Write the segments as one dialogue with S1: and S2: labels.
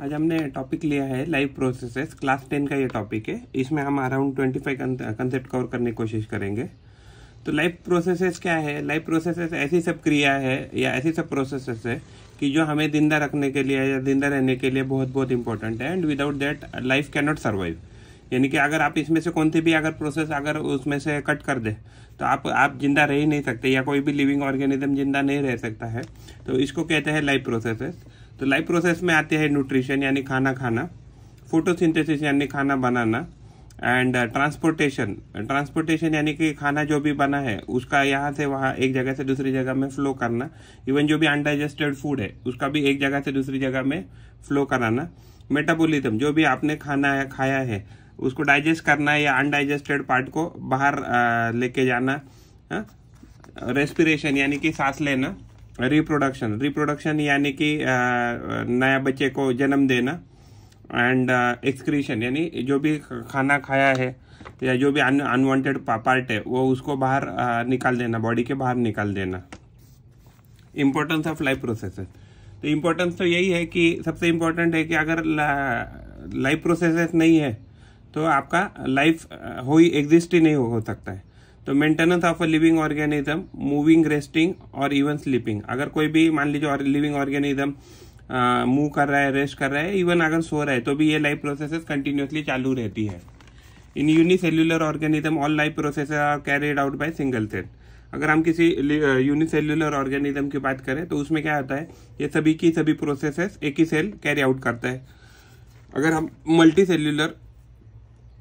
S1: आज हमने टॉपिक लिया है लाइव प्रोसेसेस। क्लास 10 का ये टॉपिक है। इसमें हम अराउंड 25 कंसेप्ट कवर करने की कोशिश करेंगे। तो लाइव प्रोसेसेस क्या है? लाइव प्रोसेसेस ऐसी सब क्रिया है या ऐसी सब प्रोसेसेस है कि जो हमें जिंदा रखने के लिए या जिंदा रहने के लिए बहुत बहुत इंपॉर्टेंट है। And without that life can not survive. यानी कि अगर आप इसमें से कौन सी भी अगर प्रोसेस अगर उसमें से कट कर दे तो आप जिंदा रह ही नहीं सकते, या कोई भी लिविंग ऑर्गेनिज्म जिंदा नहीं रह सकता है। तो इसको कहते हैं लाइव प्रोसेसेस। तो लाइव प्रोसेस में आते हैं न्यूट्रिशन यानी खाना खाना, फोटोसिंथेसिस यानी खाना बनाना, एंड ट्रांसपोर्टेशन यानी कि खाना जो भी बना है उसका यहाँ से वहाँ एक जगह से दूसरी जगह में फ्लो करना। इवन जो भी अनडाइजेस्टेड फूड है उसका भी एक जगह से दूसरी जगह में फ्लो कराना। मेटाबॉलिज्म, जो भी आपने खाया है उसको डाइजेस्ट करना या अनडाइजेस्टेड पार्ट को बाहर लेके जाना। रेस्पिरेशन यानी कि सांस लेना। रिप्रोडक्शन यानी कि नया बच्चे को जन्म देना। एंड एक्सक्रीशन यानी जो भी खाना खाया है या जो भी अनवांटेड पार्ट है वो उसको बाहर निकाल देना, बॉडी के बाहर निकाल देना। इम्पोर्टेंस ऑफ लाइफ प्रोसेसेस, तो इम्पोर्टेंस तो यही है कि सबसे इम्पोर्टेंट है कि अगर लाइफ प्रोसेसेस नहीं है तो आपका लाइफ एग्जिस्ट ही नहीं हो सकता है। तो maintenance of a living organism, moving, resting और इवन स्लीपिंग। अगर कोई भी मान लीजिए लिविंग ऑर्गेनिज्म मूव कर रहा है, रेस्ट कर रहा है, इवन अगर सो रहा है तो भी ये लाइफ प्रोसेसेस कंटिन्यूसली चालू रहती है। In unicellular organism all life processes are carried out by single cell. अगर हम किसी यूनिसेल्युलर ऑर्गेनिज्म की बात करें तो उसमें क्या होता है, ये सभी की सभी प्रोसेसेस एक ही सेल कैरी आउट करता है। अगर हम मल्टी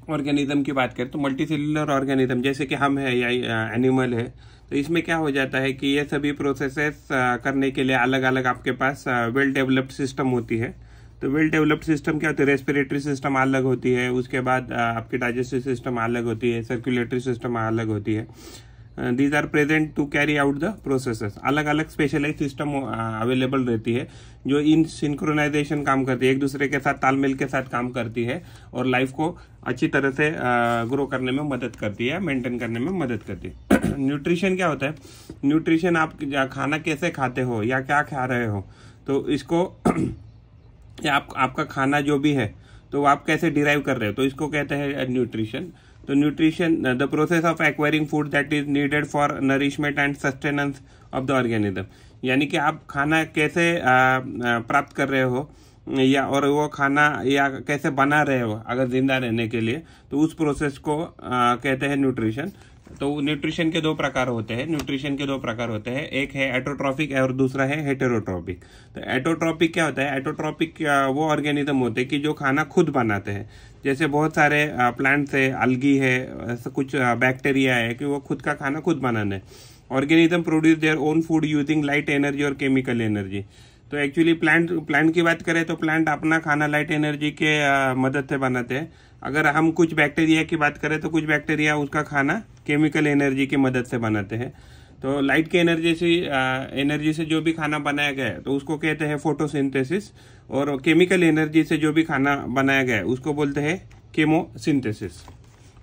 S1: ऑर्गेनिज्म की बात करें तो मल्टी सेल्युलर ऑर्गेनिज्म जैसे कि हम है या एनिमल है, तो इसमें क्या हो जाता है कि ये सभी प्रोसेसेस करने के लिए अलग अलग आपके पास वेल डेवलप्ड सिस्टम होती है। तो वेल डेवलप्ड सिस्टम क्या होती है? रेस्पिरेटरी सिस्टम अलग होती है, उसके बाद आपकी डाइजेस्टिव सिस्टम अलग होती है, सर्कुलेटरी सिस्टम अलग होती है। These are present to carry out the processes. अलग अलग स्पेशलाइज सिस्टम अवेलेबल रहती है जो इन सिंक्रोनाइजेशन काम करती है, एक दूसरे के साथ तालमेल के साथ काम करती है और लाइफ को अच्छी तरह से ग्रो करने में मदद करती है, मेंटेन करने में मदद करती है। न्यूट्रिशन क्या होता है? न्यूट्रिशन आप खाना कैसे खाते हो या क्या खा रहे हो, तो इसको या आपका खाना जो भी है तो आप कैसे डिराइव कर रहे हो, तो इसको कहते हैं न्यूट्रिशन। तो nutrition the process of acquiring food that is needed for nourishment and sustenance of the organism. यानी कि आप खाना कैसे प्राप्त कर रहे हो या और वो खाना या कैसे बना रहे हो अगर जिंदा रहने के लिए, तो उस प्रोसेस को कहते हैं न्यूट्रिशन। तो न्यूट्रिशन के दो प्रकार होते हैं। एक है एटोट्रॉपिक और दूसरा है हेटेरोट्रॉपिक। तो एटोट्रॉपिक क्या होता है? एटोट्रॉपिक वो ऑर्गेनिज्म होते हैं कि जो खाना खुद बनाते हैं। जैसे बहुत सारे प्लांट्स है, अलगी है, कुछ बैक्टीरिया है कि वो खुद का खाना खुद बनाने। Organism produce their own food using light energy और केमिकल एनर्जी। तो एक्चुअली प्लांट की बात करें तो प्लांट अपना खाना लाइट एनर्जी के मदद से बनाते हैं। अगर हम कुछ बैक्टीरिया की बात करें तो कुछ बैक्टीरिया उसका खाना केमिकल एनर्जी की मदद से बनाते हैं। तो लाइट की एनर्जी से जो भी खाना बनाया गया है तो उसको कहते हैं फोटोसिंथेसिस, और केमिकल एनर्जी से जो भी खाना बनाया गया है उसको बोलते हैं केमोसिंथेसिस।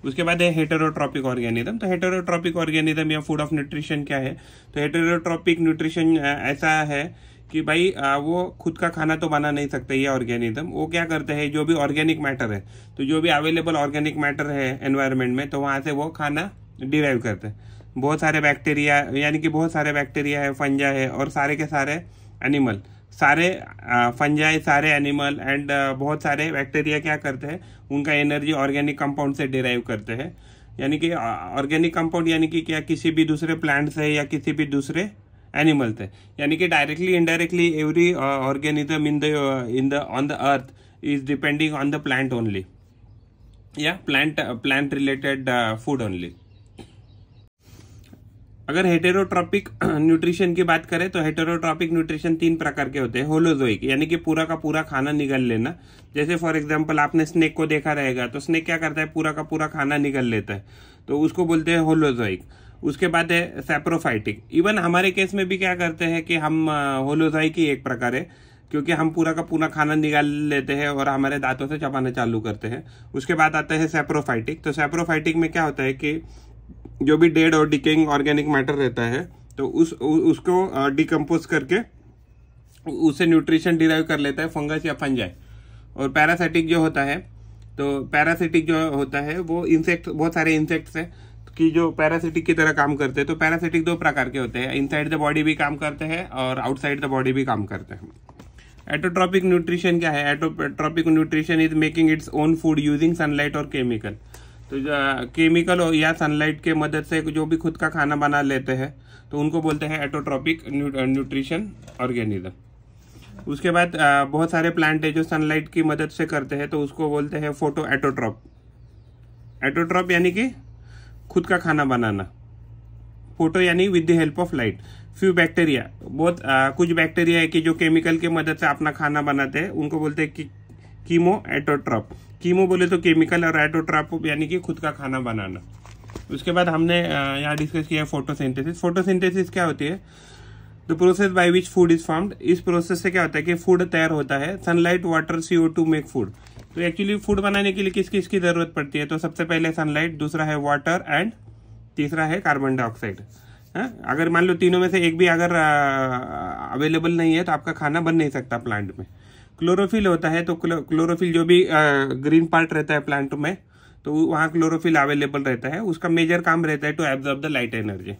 S1: उसके बाद है हेटेरोट्रॉपिक ऑर्गेनिज्म। तो हेटेरोट्रॉपिक ऑर्गेनिज्म या फूड ऑफ न्यूट्रिशन क्या है? तो हेटेरोट्रॉपिक न्यूट्रिशन ऐसा है कि भाई वो खुद का खाना तो बना नहीं सकते ये ऑर्गेनिज्म। वो क्या करते हैं, जो भी ऑर्गेनिक मैटर है, तो जो भी अवेलेबल ऑर्गेनिक मैटर है एनवायरनमेंट में, तो वहां से वो खाना डिराइव करते हैं। बहुत सारे बैक्टीरिया है, फंजा है और सारे के सारे एनिमल, सारे फंजाई, सारे एनिमल एंड बहुत सारे बैक्टीरिया क्या करते हैं, उनका एनर्जी ऑर्गेनिक कंपाउंड से डिराइव करते हैं। यानी कि ऑर्गेनिक कंपाउंड यानी कि क्या, किसी भी दूसरे प्लांट से या किसी भी दूसरे एनिमल थे। यानी कि directly indirectly every organism in the on the earth is depending on the plant only या प्लांट रिलेटेड फूड ओनली। अगर हेटेरोट्रॉपिक न्यूट्रिशन की बात करें तो हेटेरोट्रॉपिक न्यूट्रिशन 3 प्रकार के होते हैं। होलोजोइक यानी कि पूरा का पूरा खाना निगल लेना। जैसे फॉर एग्जांपल आपने स्नेक को देखा रहेगा, तो स्नेक क्या करता है, पूरा का पूरा खाना निगल लेता है, तो उसको बोलते हैं होलोजोइक। उसके बाद है सैप्रोफाइटिक। इवन हमारे केस में भी क्या करते हैं कि हम होलोजोइक ही एक प्रकार है, क्योंकि हम पूरा का पूरा खाना निकाल लेते हैं और हमारे दांतों से चबाना चालू करते हैं। उसके बाद आता है सैप्रोफाइटिक। तो सैप्रोफाइटिक में क्या होता है कि जो भी डेड और डिकेइंग ऑर्गेनिक मैटर रहता है तो उसको डिकम्पोज करके उससे न्यूट्रिशन डिराइव कर लेता है फंगस या फंजाई। और पैरासिटिक जो होता है, तो पैरासिटिक जो होता है वो इंसेक्ट, बहुत सारे इंसेक्ट्स है कि जो पैरासिटिक की तरह काम करते हैं। तो पैरासिटिक 2 प्रकार के होते हैं, इनसाइड द बॉडी भी काम करते हैं और आउटसाइड द बॉडी भी काम करते हैं। एटोट्रॉपिक न्यूट्रिशन क्या है? Autotrophic nutrition is making its own food using sunlight और केमिकल। तो केमिकल या सनलाइट के मदद से जो भी खुद का खाना बना लेते हैं तो उनको बोलते हैं एटोट्रॉपिक न्यूट्रिशन ऑर्गेनिज्म। उसके बाद बहुत सारे प्लांट है जो सनलाइट की मदद से करते हैं, तो उसको बोलते हैं फोटो एटोट्रॉप। एटोट्रॉप यानी कि खुद का खाना बनाना, फोटो यानी with the help of light. Few bacteria, बहुत कुछ बैक्टीरिया है कि जो केमिकल की मदद से अपना खाना बनाते हैं, उनको बोलते हैं कि कीमो एटोट्रॉप। कीमो बोले तो केमिकल और एटोट्रॉप यानी कि खुद का खाना बनाना। उसके बाद हमने यहाँ डिस्कस किया फोटोसिंथेसिस। फोटोसिंथेसिस क्या होती है? The process by which food is formed. इस प्रोसेस से क्या होता है कि फूड तैयार होता है। Sunlight, water, CO2 make food. तो एक्चुअली फूड बनाने के लिए किस किस की जरूरत पड़ती है? तो सबसे पहले सनलाइट, दूसरा है वाटर एंड तीसरा है कार्बन डाइऑक्साइड। अगर मान लो तीनों में से एक भी अगर अवेलेबल नहीं है तो आपका खाना बन नहीं सकता प्लांट में। क्लोरोफिल होता है, तो क्लोरोफिल जो भी ग्रीन पार्ट रहता है प्लांट में, तो वहाँ क्लोरोफिल अवेलेबल रहता है। उसका मेजर काम रहता है to absorb the light energy.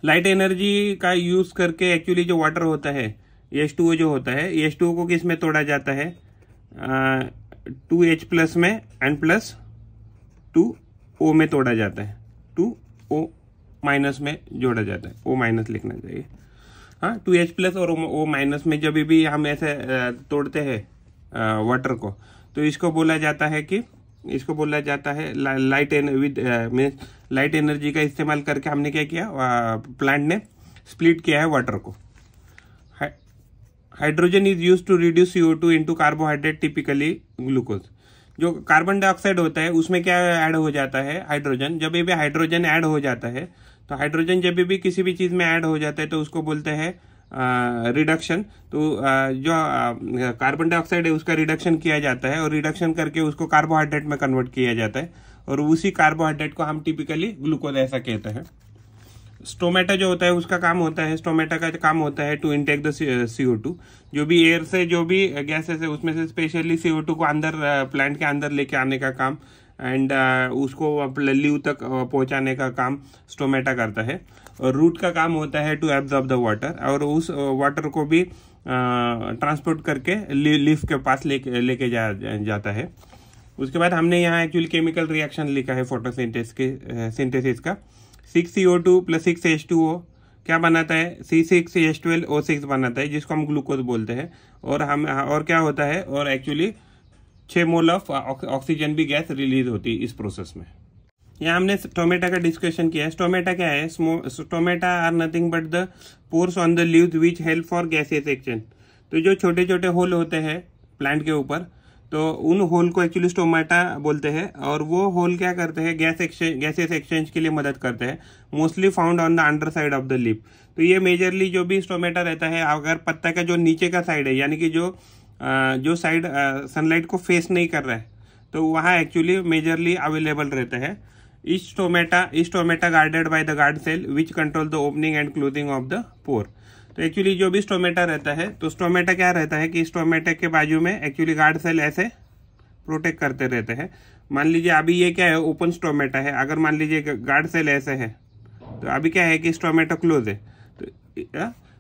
S1: Light energy का यूज करके एक्चुअली जो वाटर होता है, H2O जो होता है, H2O को किस में तोड़ा जाता है? 2H प्लस में एंड प्लस 2O में तोड़ा जाता है। 2O माइनस में जोड़ा जाता है, O माइनस लिखना चाहिए। हाँ, 2H प्लस और O माइनस में जब भी हम ऐसे तोड़ते हैं वाटर को, तो इसको बोला जाता है कि इसको बोला जाता है लाइट लाइट एनर्जी का इस्तेमाल करके हमने क्या किया, प्लांट ने स्प्लिट किया है वाटर को। Hydrogen is used to reduce CO2 into carbohydrate, typically glucose. जो कार्बन डाइऑक्साइड होता है उसमें क्या ऐड हो जाता है? हाइड्रोजन। जब भी हाइड्रोजन ऐड हो जाता है, तो हाइड्रोजन जब भी किसी भी चीज में ऐड हो जाता है तो उसको बोलते हैं रिडक्शन। तो जो कार्बन डाइऑक्साइड है उसका रिडक्शन किया जाता है और रिडक्शन करके उसको कार्बोहाइड्रेट में कन्वर्ट किया जाता है और उसी कार्बोहाइड्रेट को हम टिपिकली ग्लूकोज ऐसा कहते हैं। स्टोमेटा जो होता है उसका काम होता है, स्टोमेटा का काम होता है टू इनटेक द CO2। जो भी एयर से जो भी गैसेस है उसमें से स्पेशली CO2 को अंदर प्लांट के अंदर लेके आने का काम एंड उसको लीव तक पहुंचाने का काम स्टोमेटा करता है। और रूट का काम होता है टू एब्जॉर्ब द वाटर और उस वाटर को भी ट्रांसपोर्ट करके लीफ के पास लेके जाता है। उसके बाद हमने यहाँ एक्चुअली केमिकल रिएक्शन लिखा है फोटोसिंथेसिस का। 6CO2 प्लस 6H2O क्या बनाता है? C6H12O6 बनाता है, जिसको हम ग्लूकोज बोलते हैं। और क्या होता है? और एक्चुअली 6 मोल ऑफ ऑक्सीजन भी गैस रिलीज होती है इस प्रोसेस में। यहाँ हमने स्टोमेटा का डिस्कशन किया है। स्टोमेटा क्या है? Stomata are nothing but the pores on the leaves which help for gases exchange. तो जो छोटे छोटे होल होते हैं प्लांट के ऊपर, तो उन होल को एक्चुअली स्टोमेटा बोलते हैं और वो होल क्या करते हैं? गैसेस एक्सचेंज के लिए मदद करते हैं। Mostly found on the under side of the leaf. तो ये मेजरली जो भी स्टोमेटा रहता है, अगर पत्ता का जो नीचे का साइड है, यानी कि जो साइड सनलाइट को फेस नहीं कर रहा है, तो वहाँ एक्चुअली मेजरली अवेलेबल रहता है। इस stomata guarded by the guard cell which control the opening and closing of the pore. तो एक्चुअली जो भी स्टोमेटा रहता है, तो स्टोमेटा क्या रहता है कि स्टोमेटा के बाजू में एक्चुअली गार्ड सेल ऐसे प्रोटेक्ट करते रहते हैं। मान लीजिए अभी ये क्या है? ओपन स्टोमेटा है। अगर मान लीजिए गार्ड सेल ऐसे है, तो अभी क्या है कि स्टोमेटा क्लोज है।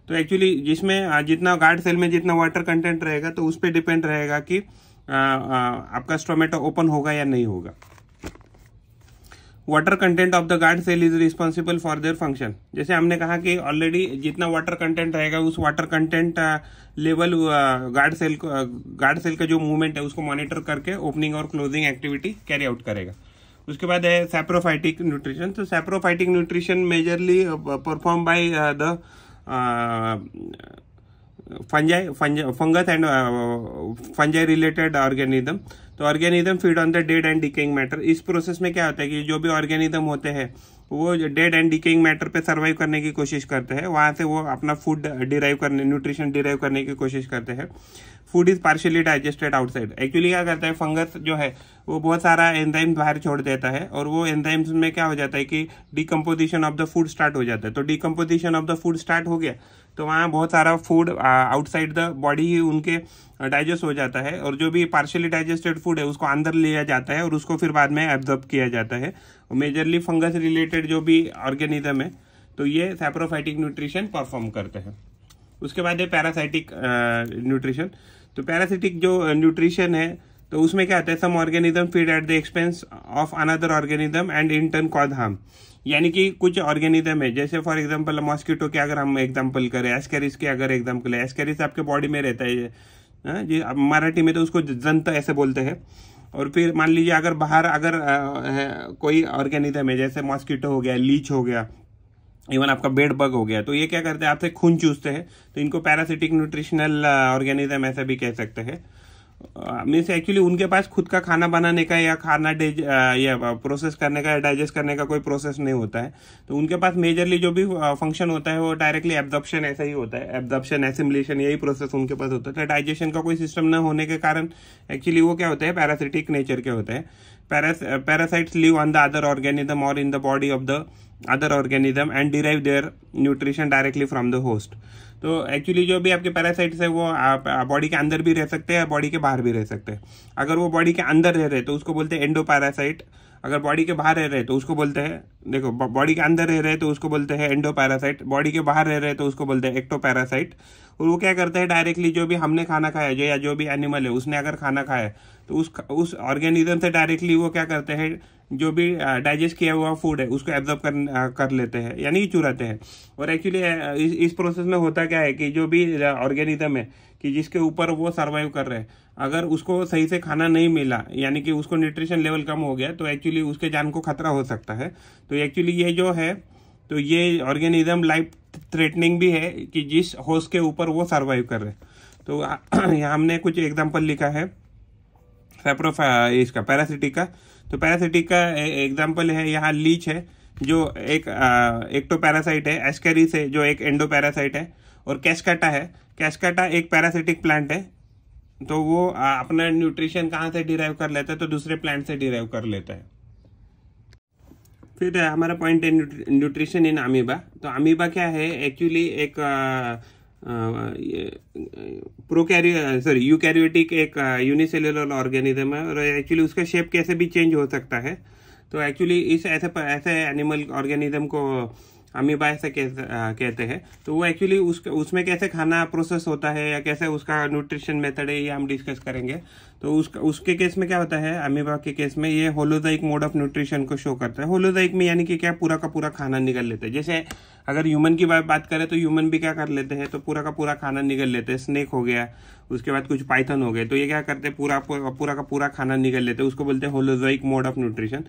S1: तो एक्चुअली जिसमें जितना गार्ड सेल में जितना वाटर कंटेंट रहेगा, तो उस पर डिपेंड रहेगा कि आपका स्टोमेटा ओपन होगा या नहीं होगा। Water content of the guard cell is responsible for their function. जैसे हमने कहा कि ऑलरेडी जितना वाटर कंटेंट रहेगा, उस water content level guard cell का जो मूवमेंट है उसको मॉनिटर करके ओपनिंग और क्लोजिंग एक्टिविटी कैरी आउट करेगा। उसके बाद है सैप्रोफाइटिक न्यूट्रिशन। तो saprophytic nutrition majorly perform by the fungus and fungi related organism. तो organism feed on the dead and decaying matter. इस प्रोसेस में क्या होता है कि जो भी ऑर्गेनिज्म होते हैं वो डेड एंड डिकेइंग मैटर पे सर्वाइव करने की कोशिश करते हैं, वहां से वो अपना फूड न्यूट्रिशन डिराइव करने की कोशिश करते हैं। Food is partially digested outside. Actually क्या करता है, फंगस जो है वो बहुत सारा एंजाइम बाहर छोड़ देता है और वो एंजाइम्स में क्या हो जाता है कि decomposition of the food start हो जाता है। तो decomposition of the food start हो गया तो वहाँ बहुत सारा फूड आउटसाइड द बॉडी ही उनके डाइजेस्ट हो जाता है, और जो भी पार्शियली डाइजेस्टेड फूड है उसको अंदर लिया जाता है और उसको फिर बाद में एब्जॉर्ब किया जाता है। मेजरली फंगस रिलेटेड जो भी ऑर्गेनिज्म है तो ये सैप्रोफाइटिक न्यूट्रिशन परफॉर्म करते हैं। उसके बाद है पैरासाइटिक न्यूट्रिशन। तो पैरासिटिक जो न्यूट्रिशन है तो उसमें क्या आता है, some organism feed at the expense of another organism and in turn cause harm. यानी कि कुछ ऑर्गेनिज्म है, जैसे फॉर एग्जांपल मॉस्किटो के अगर हम एग्जांपल करें, एस्केरिस के अगर एग्जांपल है, एस्केरिस आपके बॉडी में रहता है जी, मराठी में तो उसको जंत ऐसे बोलते हैं। और फिर मान लीजिए अगर बाहर अगर कोई ऑर्गेनिज्म है, जैसे मॉस्किटो हो गया, लीच हो गया, इवन आपका बेड बग हो गया, तो ये क्या करते हैं, आपसे खून चूसते हैं, तो इनको पैरासिटिक न्यूट्रिशनल ऑर्गेनिज्म ऐसा भी कह सकते हैं। मीन्स एक्चुअली उनके पास खुद का खाना बनाने का या खाना या प्रोसेस करने का या डाइजेस्ट करने का कोई प्रोसेस नहीं होता है। तो उनके पास मेजरली जो भी फंक्शन होता है वो डायरेक्टली एब्जॉर्प्शन ऐसा ही होता है, एब्जॉर्प्शन एसिमिलेशन यही प्रोसेस उनके पास होता है। तो डाइजेशन का कोई सिस्टम न होने के कारण एक्चुअली वो क्या होता है, पैरासिटिक नेचर के होते हैं। Parasites live on the other organism और in the body of the other organism and derive their nutrition directly from the host. तो एक्चुअली जो भी आपके पैरासाइट्स है वो बॉडी के अंदर भी रह सकते हैं, बॉडी के बाहर भी रह सकते हैं। अगर वो बॉडी के अंदर रह रहे तो उसको बोलते हैं एंडोपैरासाइट, अगर बॉडी के बाहर रह रहे तो उसको बोलते हैं, देखो बॉडी के अंदर रह रहे तो उसको बोलते हैं एंडोपैरासाइट, बॉडी के बाहर रह रहे तो उसको बोलते हैं एक्टोपैरासाइट। और वो क्या करते हैं, डायरेक्टली जो भी हमने खाना खाया जो या जो भी एनिमल है उसने अगर खाना खाया तो उस ऑर्गेनिज्म से डायरेक्टली वो क्या करते हैं, जो भी डाइजेस्ट किया हुआ फूड है उसको एब्जॉर्ब कर लेते हैं, यानी चुराते हैं। और एक्चुअली इस प्रोसेस में होता क्या है कि जो भी ऑर्गेनिज्म है कि जिसके ऊपर वो सर्वाइव कर रहे हैं, अगर उसको सही से खाना नहीं मिला, यानी कि उसको न्यूट्रिशन लेवल कम हो गया, तो एक्चुअली उसके जान को खतरा हो सकता है। तो एक्चुअली ये जो है, तो ये ऑर्गेनिज्म लाइफ थ्रेटनिंग भी है कि जिस होस्ट के ऊपर वो सर्वाइव कर रहे हैं। तो यहाँ हमने कुछ एग्जाम्पल लिखा है इसका पैरासिटिक का। तो पैरासिटिक का एग्जाम्पल है, यहाँ लीच है जो एक एक्टोपैरासाइट है, एस्केरिस है जो एक एंडोपैरासाइट है, और कैस्काटा है। कैस्काटा एक पैरासिटिक प्लांट है, तो वो अपना न्यूट्रिशन कहाँ से डिराइव कर लेता है, तो दूसरे प्लांट से डिराइव कर लेता है। फिर हमारा पॉइंट है न्यूट्रिशन इन अमीबा। तो अमीबा क्या है, एक्चुअली एक यूकैरियोटिक एक यूनिसेल्युलर ऑर्गेनिज्म है, और एक्चुअली उसका शेप कैसे भी चेंज हो सकता है। तो एक्चुअली इस ऐसे एनिमल ऑर्गेनिज्म को अमीबा ऐसे कहते हैं। तो वो एक्चुअली उसमें कैसे खाना प्रोसेस होता है या कैसे उसका न्यूट्रिशन मेथड है, ये हम डिस्कस करेंगे। तो उसके केस में क्या होता है, अमीबा के केस में ये होलोजाइक मोड ऑफ न्यूट्रिशन को शो करता है। होलोजाइक में यानी कि क्या, पूरा का पूरा खाना निगल लेते हैं। जैसे अगर ह्यूमन की बात करें तो ह्यूमन भी क्या कर लेते हैं, तो पूरा का पूरा खाना निगल लेते हैं। स्नेक हो गया, उसके बाद कुछ पाइथन हो गए, तो ये क्या करते हैं, पूरा का पूरा खाना निगल लेते हैं। उसको बोलते हैं holozoic mode of nutrition.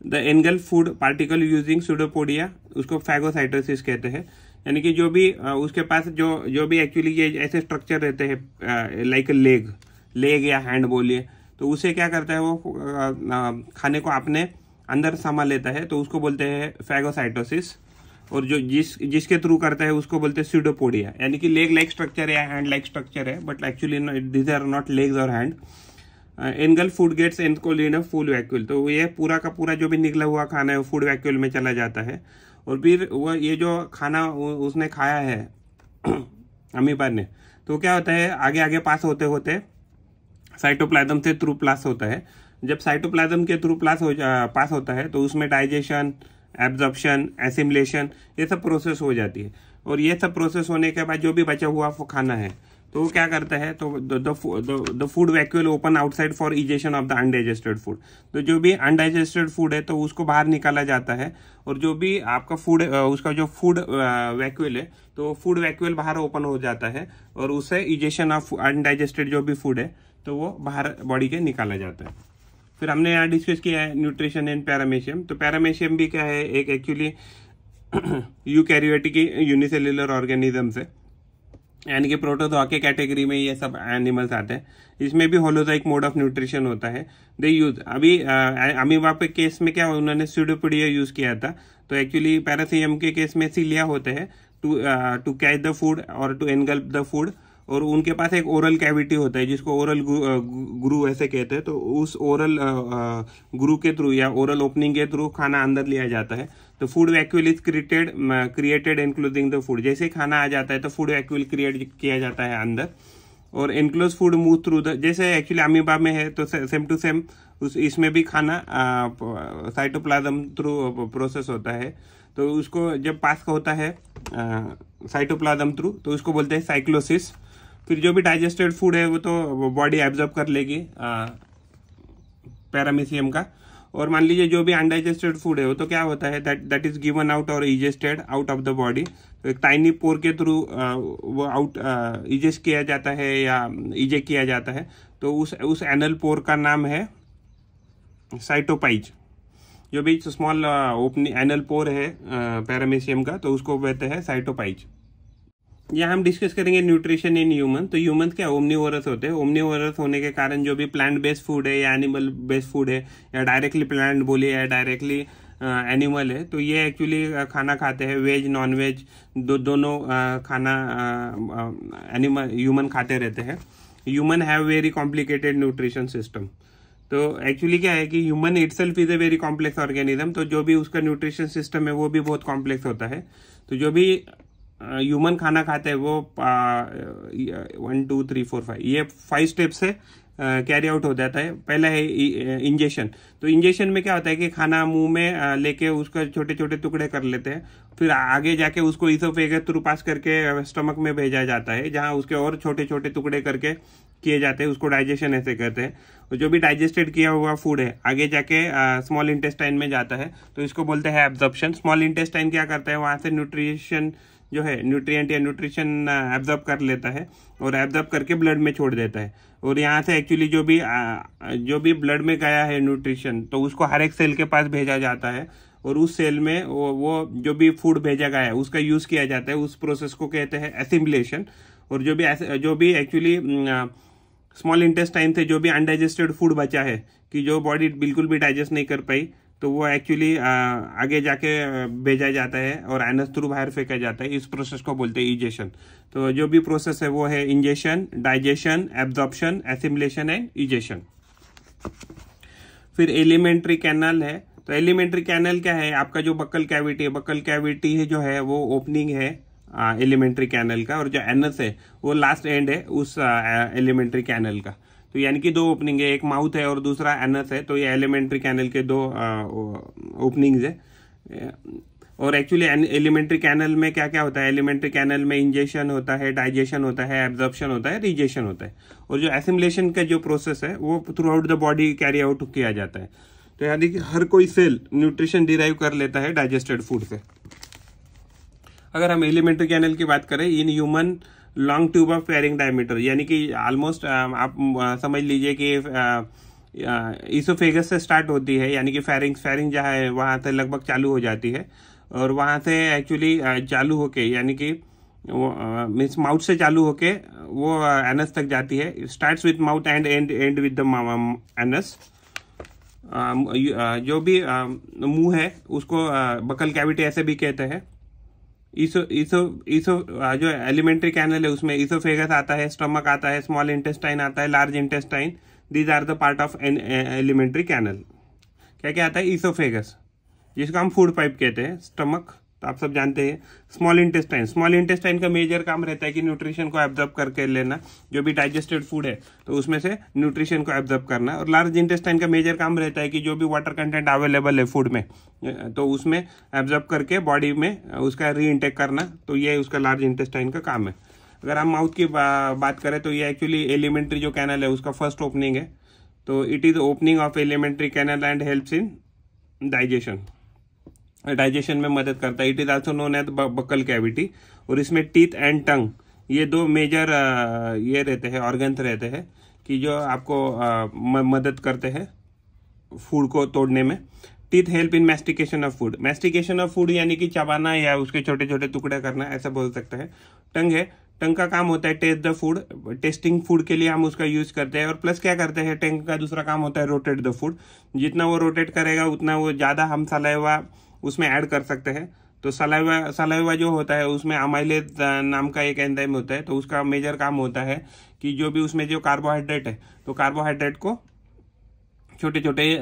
S1: The engulf food particle using pseudopodia, उसको फैगोसाइटोसिस कहते हैं। यानी कि जो भी उसके पास जो भी एक्चुअली ये ऐसे स्ट्रक्चर रहते हैं, लाइक लेग या हैंड बोलिए, तो उसे क्या करता है, वो खाने को अपने अंदर समा लेता है, तो उसको बोलते हैं फैगोसाइटोसिस। और जो जिसके थ्रू करता है उसको बोलते हैं सूडोपोडिया। यानी कि लेग लाइक स्ट्रक्चर है या हैंड लाइक स्ट्रक्चर है, but actually these are not legs और hand. Engulf food gets enclosed in a food vacuole, तो ये पूरा का पूरा जो भी निकला हुआ खाना है वो फूड वैक्यूल में चला जाता है। और फिर वो ये जो खाना उसने खाया है अमीबा ने, तो क्या होता है, आगे आगे पास होते होते साइटोप्लाज्म से थ्रू पास होता है। जब साइटोप्लाज्म के थ्रू पास होता है तो उसमें डाइजेशन, एब्जॉर्प्शन, एसिमिलेशन, ये सब प्रोसेस हो जाती है। और ये सब प्रोसेस होने के बाद जो भी बचा हुआ खाना है तो वो क्या करता है, तो the food vacuole open outside for egestion of the undigested food. तो जो भी अनडाइजेस्टेड फूड है तो उसको बाहर निकाला जाता है, और जो भी आपका फूड उसका जो फूड वैक्यूल है तो फूड वैक्यूल बाहर ओपन हो जाता है, और उससे इजेशन ऑफ अनडाइजेस्टेड जो भी फूड है तो वो बाहर बॉडी के निकाला जाता है। फिर हमने यहाँ डिस्कस किया है न्यूट्रिशन इन पैरामेशियम। तो पैरामेशियम भी क्या है, एक एक्चुअली यूकैरियोटिक यूनिसेल्युलर ऑर्गेनिज्म है, यानी कि प्रोटोजोआ के कैटेगरी में ये सब एनिमल्स आते हैं। इसमें भी होलोजाइक मोड ऑफ न्यूट्रिशन होता है। दे यूज अभी अमीबा के केस में क्या उन्होंने सूडोपोडिया यूज किया था, तो एक्चुअली पैरासियम के केस में सिलिया होते हैं टू कैच द फूड और टू एनगल्प द फूड। और उनके पास एक ओरल कैविटी होता है जिसको ओरल ग्रू ऐसे कहते हैं। तो उस ओरल ग्रू के थ्रू या ओरल ओपनिंग के थ्रू खाना अंदर लिया जाता है। तो food vacuole is created including the food. जैसे खाना आ जाता है तो फूड वैक्यूल क्रिएट किया जाता है अंदर, और enclose food move through the, जैसे एक्चुअली अमीबा में है तो सेम टू सेम इसमें भी खाना साइटोप्लाज्म थ्रू प्रोसेस होता है। तो उसको जब पास होता है साइटोप्लाज्म थ्रू तो उसको बोलते हैं साइक्लोसिस। फिर जो भी डाइजेस्टेड फूड है वो तो बॉडी एब्जॉर्ब कर लेगी पैरामीशियम का। और मान लीजिए जो भी अनडाइजेस्टेड फूड है वो तो क्या होता है, दैट इज गिवन आउट और इजेस्टेड आउट ऑफ द बॉडी। तो एक टाइनी पोर के थ्रू वो आउट इजेस्ट किया जाता है या इजेक्ट किया जाता है। तो उस एनल पोर का नाम है साइटोपाइज। जो भी स्मॉल ओपनिंग एनल पोर है पैरामीशियम का तो उसको कहते हैं साइटोपाइज। यहाँ हम डिस्कस करेंगे न्यूट्रिशन इन ह्यूमन। तो ह्यूमन क्या ओमनीवोरस होते हैं। ओमनीवोरस होने के कारण जो भी प्लांट बेस्ड फूड है या एनिमल बेस्ड फूड है या डायरेक्टली प्लांट बोलिए या डायरेक्टली एनिमल है, तो ये एक्चुअली खाना खाते हैं, वेज नॉन वेज दोनों खाना एनिमल ह्यूमन खाते रहते हैं। Human have very complicated nutrition system. तो एक्चुअली क्या है कि human itself is a very complex organism. तो जो भी उसका न्यूट्रिशन सिस्टम है वो भी बहुत कॉम्प्लेक्स होता है। तो जो भी ह्यूमन खाना खाते हैं वो 1 2 3 4 5 ये 5 स्टेप से कैरी आउट हो जाता है। पहला है इंजेक्शन। तो इंजेक्शन में क्या होता है कि खाना मुंह में लेके उसका छोटे छोटे टुकड़े कर लेते हैं, फिर आगे जाके उसको ईसोफेगस थ्रू पास करके स्टमक में भेजा जाता है, जहां उसके और छोटे छोटे टुकड़े करके किए जाते हैं, उसको डाइजेशन ऐसे कहते हैं। और जो भी डाइजेस्टेड किया हुआ फूड है आगे जाके स्मॉल इंटेस्टाइन में जाता है, तो इसको बोलते हैं एब्जॉर्प्शन। स्मॉल इंटेस्टाइन क्या करता है, वहां से न्यूट्रिशन जो है न्यूट्रिएंट या न्यूट्रिशन एब्जॉर्ब कर लेता है और एब्जॉर्ब करके ब्लड में छोड़ देता है। और यहाँ से एक्चुअली जो भी ब्लड में गया है न्यूट्रिशन तो उसको हर एक सेल के पास भेजा जाता है, और उस सेल में वो जो भी फूड भेजा गया है उसका यूज किया जाता है। उस प्रोसेस को कहते हैं एसिमिलेशन। और जो भी एक्चुअली स्मॉल इंटेस्टाइन से जो भी अनडाइजेस्टेड फूड बचा है कि जो बॉडी बिल्कुल भी डाइजेस्ट नहीं कर पाई, तो वो एक्चुअली आगे जाके भेजा जाता है और एनस थ्रू बाहर फेंका जाता है। इस प्रोसेस को बोलते हैं इजेशन। तो जो भी प्रोसेस है वो है ingestion, digestion, absorption, assimilation and egestion. फिर एलिमेंट्री कैनल है। तो एलिमेंट्री कैनल क्या है, आपका जो बक्कल कैविटी है, बक्कल कैविटी है जो है वो ओपनिंग है एलिमेंट्री कैनल का, और जो एनस है वो लास्ट एंड है उस एलिमेंट्री कैनल का। तो यानी कि 2 ओपनिंग है, एक माउथ है और दूसरा एनस है। तो ये एलिमेंट्री कैनल के 2 ओपनिंग्स है। और एक्चुअली एलिमेंट्री कैनल में क्या क्या होता है, एलिमेंट्री कैनल में इंजेशन होता है, डाइजेशन होता है, एब्जॉर्प्शन होता है, रिजेशन होता है। और जो एसिमिलेशन का जो प्रोसेस है वो through out the body carry out किया जाता है। तो यानी कि हर कोई सेल न्यूट्रिशन डिराइव कर लेता है डाइजेस्टेड फूड से। अगर हम एलिमेंट्री कैनल की बात करें, in human long tube of varying diameter, यानी कि ऑलमोस्ट आप समझ लीजिए कि ईसोफेगस से स्टार्ट होती है, यानी कि फेरिंग जहाँ है वहां से लगभग चालू हो जाती है, और वहां से एक्चुअली चालू होके यानी कि मीन्स माउथ से चालू होके वो एनस तक जाती है। Starts with mouth and and with the anus. जो भी मुंह है उसको बकल कैविटी ऐसे भी कहते हैं। जो एलिमेंट्री कैनल है उसमें ईसोफेगस आता है, स्टमक आता है, स्मॉल इंटेस्टाइन आता है, large intestine. These are the part of an alimentary canal. क्या क्या आता है, ईसोफेगस जिसको हम फूड पाइप कहते हैं, स्टमक तो आप सब जानते हैं, स्मॉल इंटेस्टाइन का मेजर काम रहता है कि न्यूट्रिशन को एब्जॉर्ब करके लेना, जो भी डाइजेस्टेड फूड है तो उसमें से न्यूट्रिशन को एब्जॉर्ब करना। और लार्ज इंटेस्टाइन का मेजर काम रहता है कि जो भी वाटर कंटेंट अवेलेबल है फूड में तो उसमें एब्जॉर्ब करके बॉडी में उसका री इंटेक करना। तो ये उसका लार्ज इंटेस्टाइन का काम है। अगर हम माउथ की बात करें तो ये एक्चुअली एलिमेंट्री जो कैनल है उसका फर्स्ट ओपनिंग है। तो it is opening of alimentary canal and helps in digestion में मदद करता है। It is also known as buccal cavity. और इसमें टीथ एंड टंग ये 2 मेजर ये रहते हैं, ऑर्गन्स रहते हैं कि जो आपको मदद करते हैं फूड को तोड़ने में। Teeth help in mastication of food. Mastication of food यानी कि चबाना या उसके छोटे छोटे टुकड़े करना, ऐसा बोल सकते हैं। टंग है, टंग का काम होता है taste the food, tasting food के लिए हम उसका यूज करते हैं। और प्लस क्या करते हैं, टंग का दूसरा काम होता है रोटेट द फूड। जितना वो रोटेट करेगा उतना वो ज्यादा हम सलाइवा उसमें ऐड कर सकते हैं। तो सलाइवा जो होता है उसमें अमाइलेज नाम का एक एंजाइम होता है, तो उसका मेजर काम होता है कि जो भी उसमें जो कार्बोहाइड्रेट है, तो कार्बोहाइड्रेट को छोटे छोटे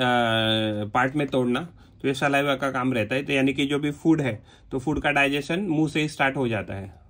S1: पार्ट में तोड़ना, तो ये सलाइवा का काम रहता है। तो यानी कि जो भी फूड है, तो फूड का डाइजेशन मुंह से ही स्टार्ट हो जाता है।